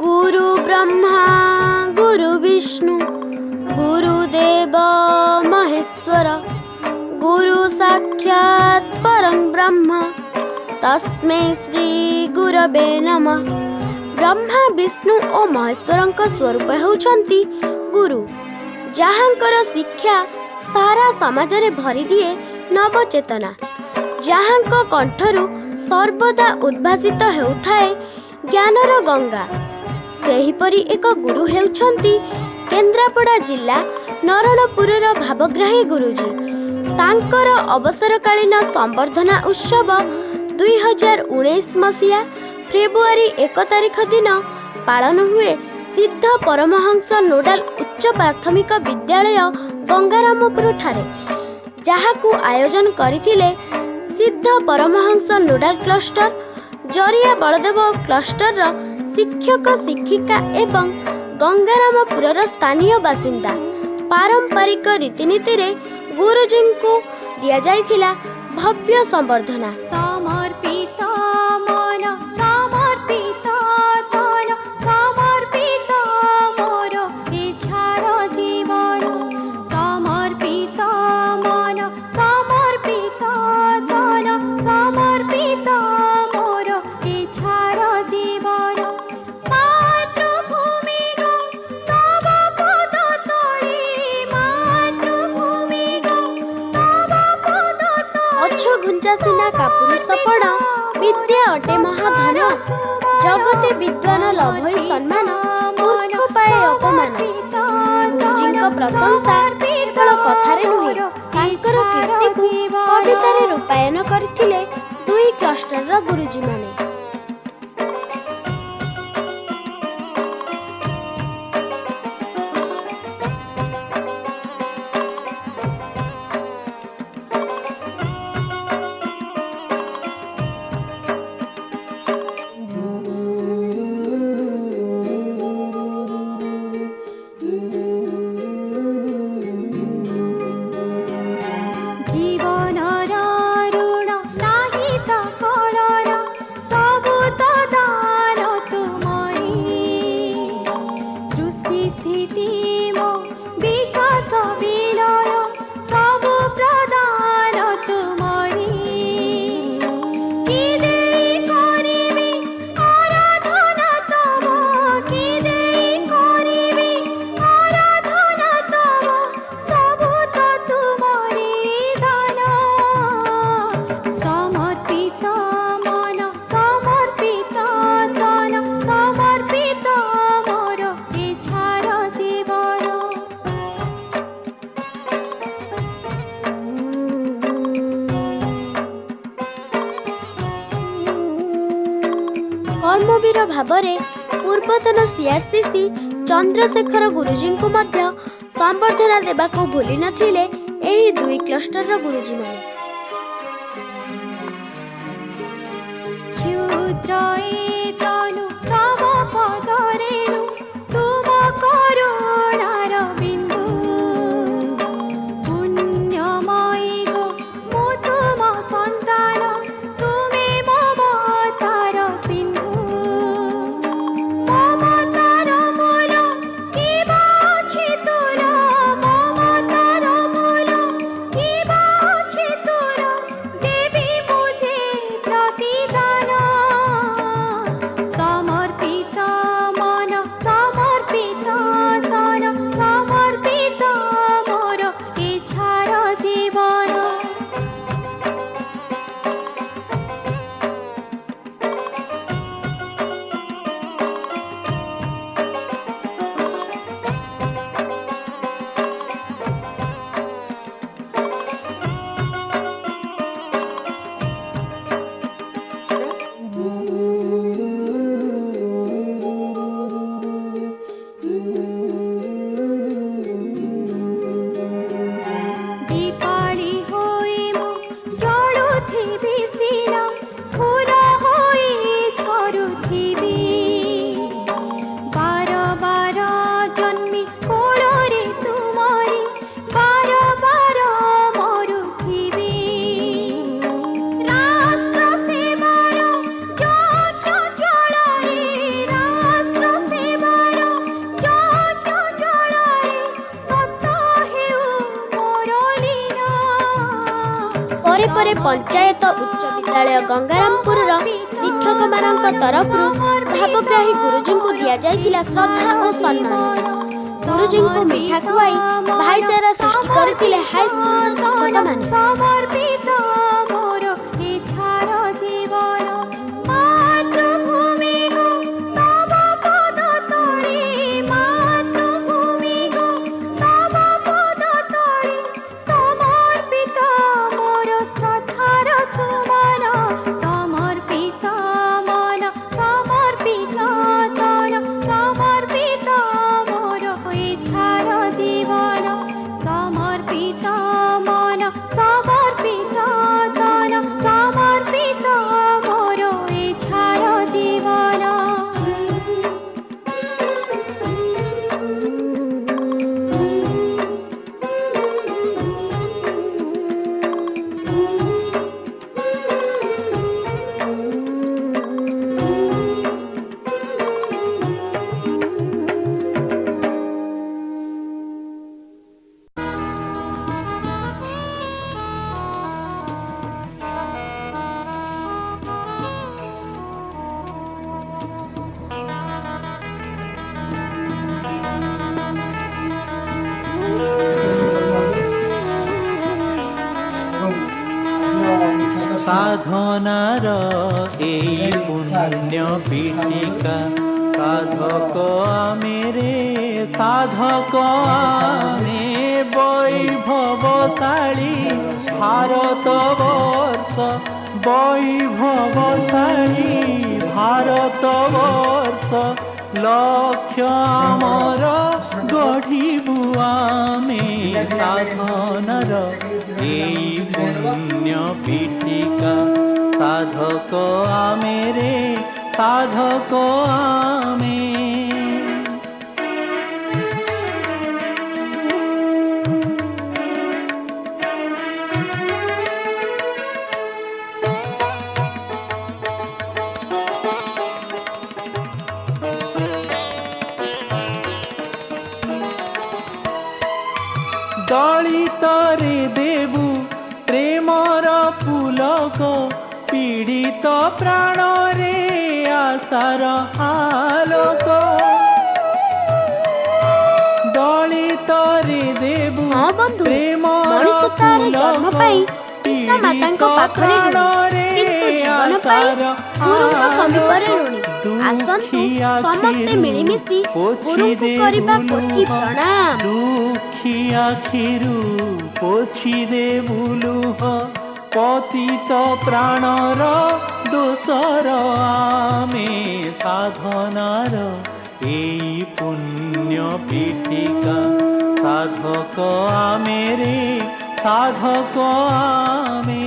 गुरु ब्रह्मा गुरु विष्णु गुरुदेव महेश्वर गुरु साक्षात् परं ब्रह्म तस्मै श्री गुरवे नमः। ब्रह्मा विष्णु और महेश्वरଙ୍କ स्वरूप होउछंती गुरु, जहाँकर शिक्षा सारा समाज रे भरी दिए नवचेतना, जहाँଙ୍କ कंठरू सर्वदा उद्भासित हेउथाए ज्ञानर गंगा। सेहीपरि एक गुरु हेउछंती केन्द्रापड़ा जिला नरणपुरर भावग्राही गुरुजी। तांकर अवसरकालीन संवर्धना उत्सव 2019 मसीहा फेब्रुआरी 1 तारिख दिन पालन हुए सिद्ध परमहंस नोडाल उच्च प्राथमिक विद्यालय गंगारामपुर ठारे, जहाकू आयोजन करथिले सिद्ध परमहंस नोडाल क्लस्टर, जरिया बलदेव क्लस्टर शिक्षक शिक्षिका एवं गंगारामपुरर स्थानीय बासिंदा। पारंपरिक रीतिनीति रे गुरुजी को दिया जाइथिला भव्य संवर्धना। समर्पित मन समर्पित तन समर्पित मोर इच्छार जीवन, समर्पित मन समर्पित तन समर्पित मोर इच्छार जीवन। मातृभूमि गो तव पद तले, मातृभूमि गो तव पद तले। अच्छ घुंचा सिना कापुरुष पण विद्या अटे महाधन, जगते विद्वान लभई सम्मान, मूर्ख पाए अपमान। गुरुजीଙ୍କ प्रशंसा केवल कथारे नुहे, तांकर कीर्ति को कवितारे रूपायन करथिले दुई क्लस्टरर गुरुजी माने। कर्मवीर भावरे पूर्वतन सीआरसीसी चंद्रशेखर गुरुजी को मध्य संबर्धना देबाको भूली नथिले एही दुई क्लस्टर गुरुजी माने। ପରେ ପଞ୍ଚାୟତ ଉଚ୍ଚ ବିଦ୍ୟାଳୟ ଗଙ୍ଗାରାମପୁରର ଶିକ୍ଷକମାନଙ୍କ ତରଫରୁ ଭାବଗ୍ରାହୀ ଗୁରୁଜୀଙ୍କୁ ଦିଆଯାଇଥିଲା ଶ୍ରଦ୍ଧା ଓ ସମ୍ମାନ। ଗୁରୁଜୀଙ୍କୁ ମିଠା ଖୁଆଇ ଭାଇଚାରା ସୃଷ୍ଟି କରିଥିଲେ ହାଇସ୍କୁଲର ଶିକ୍ଷକମାନେ। समर्पित मोर इच्छार जीवन मातृभूमि गो तव पद तले मातृभूमि गो तव पद तले समर्पित मोर श्रद्धार सुमन समर्पित मन समर्पित तन समर्पित मोर इच्छार जीवन समर्पित मन समर्पित तन समर्पित मोर इच्छार जीवन। साधनार এই পুণ্য পীঠিকা সাধক মেরে সাধক মে বৈভবশালী ভারতবর্ষ বৈভবশালী ভারতবর্ষ লক্ষ্য আমার গঢ়িবু আমি সাধনার এই পুণ্য পীঠিকা সাধক আমি রে সাধক আমি। দলিতরে দেবু প্রেমর পুলক পীড়িত প্রাণরে আশার আলোক দলিতরে দেবু ହଁ ବନ୍ଧୁ, ପ୍ରେମର ମଣିଷ ତାର ଜନ୍ମ ପୁଲକ ପାଇଁ ପିତା ମାତାଙ୍କ ପାଖରେ ଋଣୀ, କିନ୍ତୁ ଜୀବନ ପାଇଁ ଗୁରୁଙ୍କ ସମୀପରେ ଋଣୀ। ଆସନ୍ତୁ ସମସ୍ତେ ମିଳିମିଶି ଗୁରୁଙ୍କୁ କରିବା କୋଟି ପ୍ରଣାମ। ଦୁଃଖୀ ଆଖିରୁ ପୋଛି ଦେବୁ ଲୁହ ପତିତ ପ୍ରାଣର ଦୋଷର ଆମେ ସାଧନାର এই পুণ্য পীঠিকা সাধক আমি রে সাধক আমি।